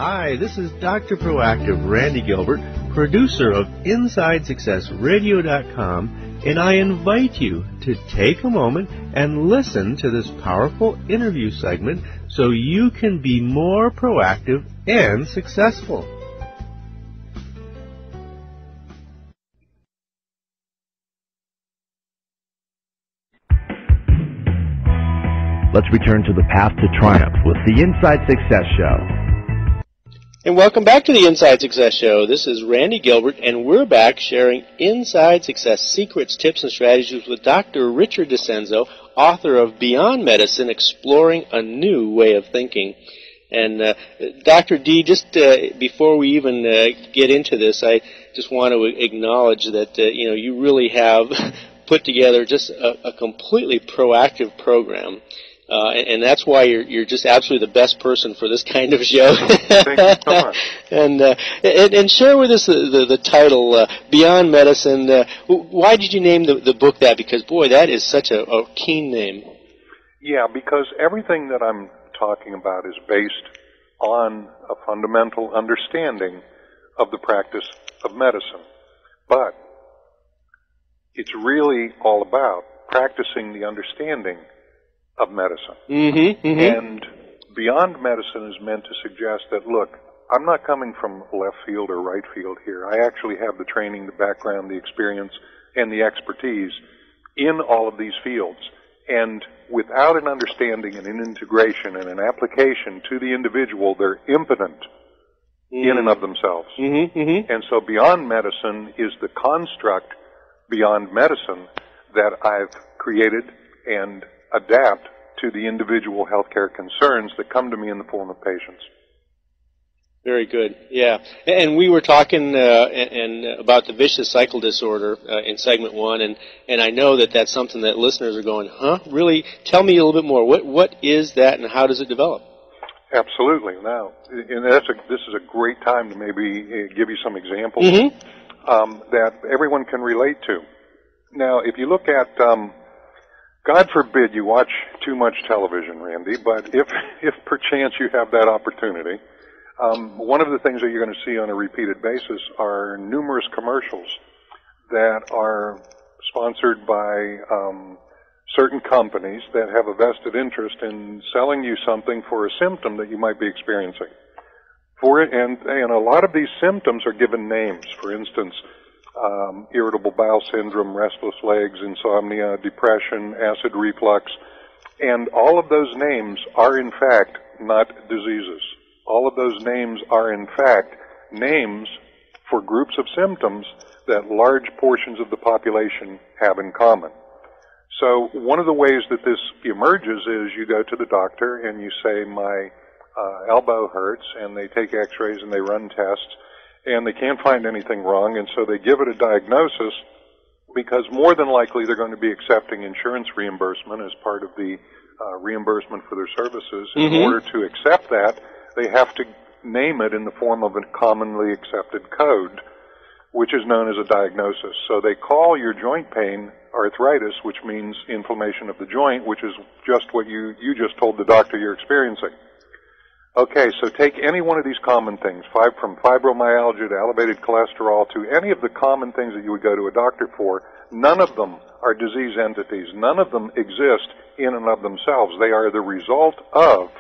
Hi, this is Dr. Proactive Randy Gilbert, producer of InsideSuccessRadio.com, and I invite you to take a moment and listen to this powerful interview segment so you can be more proactive and successful. Let's return to the path to triumph with the Inside Success Show. And welcome back to the Inside Success Show. This is Randy Gilbert, and we're back sharing Inside Success secrets, tips, and strategies with Dr. Richard DeCenzo, author of Beyond Medicine, Exploring a New Way of Thinking. And Dr. D, just before we even get into this, I just want to acknowledge that you really have put together just a completely proactive program. And that's why you're just absolutely the best person for this kind of show. Thank you so much. And share with us the title, Beyond Medicine. Why did you name the book that? Because, boy, that is such a keen name. Yeah, because everything that I'm talking about is based on a fundamental understanding of the practice of medicine. But it's really all about practicing the understanding of medicine. And Beyond Medicine is meant to suggest that, look, I'm not coming from left field or right field here. I actually have the training, the background, the experience, and the expertise in all of these fields. And without an understanding and an integration and an application to the individual, they're impotent in and of themselves. And so Beyond Medicine is the construct beyond medicine that I've created and adapt to the individual healthcare concerns that come to me in the form of patients. Very good. Yeah. And we were talking about the vicious cycle disorder in segment 1, and I know that that's something that listeners are going, huh? Really? Tell me a little bit more. What is that, and how does it develop? Absolutely. Now, and this is a great time to maybe give you some examples that everyone can relate to. Now, if you look at God forbid you watch too much television, Randy, but if perchance you have that opportunity, one of the things that you're going to see on a repeated basis are numerous commercials that are sponsored by certain companies that have a vested interest in selling you something for a symptom that you might be experiencing. And a lot of these symptoms are given names. For instance, irritable bowel syndrome, restless legs, insomnia, depression, acid reflux, and all of those names are in fact not diseases. All of those names are in fact names for groups of symptoms that large portions of the population have in common. So one of the ways that this emerges is you go to the doctor and you say, my elbow hurts, and they take x-rays and they run tests, and they can't find anything wrong, and so they give it a diagnosis because more than likely they're going to be accepting insurance reimbursement as part of the reimbursement for their services. In order to accept that, they have to name it in the form of a commonly accepted code, which is known as a diagnosis. So they call your joint pain arthritis, which means inflammation of the joint, which is just what you just told the doctor you're experiencing. Okay, so take any one of these common things, from fibromyalgia to elevated cholesterol to any of the common things that you would go to a doctor for. None of them are disease entities. None of them exist in and of themselves. They are the result of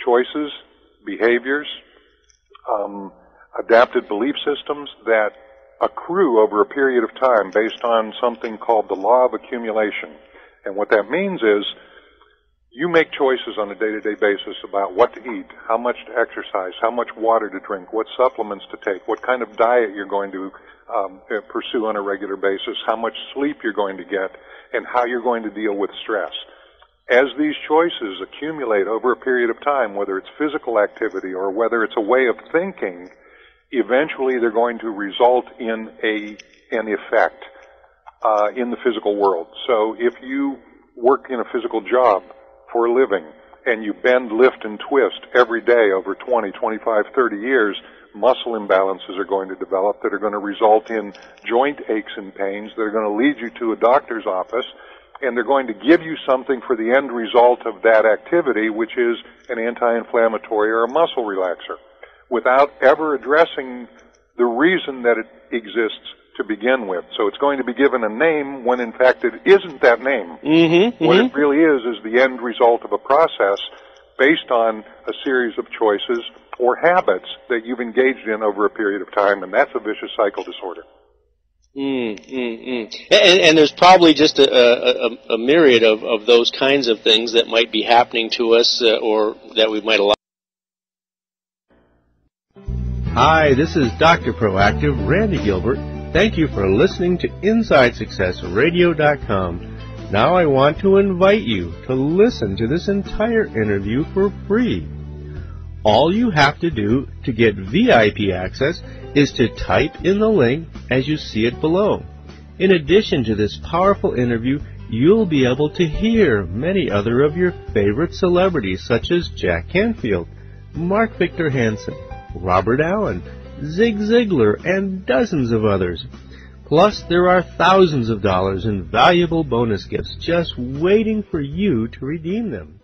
choices, behaviors, adapted belief systems that accrue over a period of time based on something called the law of accumulation. And what that means is you make choices on a day-to-day basis about what to eat, how much to exercise, how much water to drink, what supplements to take, what kind of diet you're going to pursue on a regular basis, how much sleep you're going to get, and how you're going to deal with stress. As these choices accumulate over a period of time, whether it's physical activity or whether it's a way of thinking, eventually they're going to result in an effect in the physical world. So if you work in a physical job for a living and you bend, lift, and twist every day over 20, 25, 30 years, muscle imbalances are going to develop that are going to result in joint aches and pains that are going to lead you to a doctor's office, and they're going to give you something for the end result of that activity, which is an anti-inflammatory or a muscle relaxer. without ever addressing the reason that it exists to begin with. So it's going to be given a name when in fact it isn't that name. What it really is the end result of a process based on a series of choices or habits that you've engaged in over a period of time, and that's a vicious cycle disorder. And there's probably just a myriad of those kinds of things that might be happening to us or that we might allow. Hi, this is Dr. Proactive, Randy Gilbert. Thank you for listening to InsideSuccessRadio.com. Now I want to invite you to listen to this entire interview for free. All you have to do to get VIP access is to type in the link as you see it below. In addition to this powerful interview, you'll be able to hear many other of your favorite celebrities such as Jack Canfield, Mark Victor Hansen, Robert Allen, Zig Ziglar, and dozens of others. Plus, there are thousands of dollars in valuable bonus gifts just waiting for you to redeem them.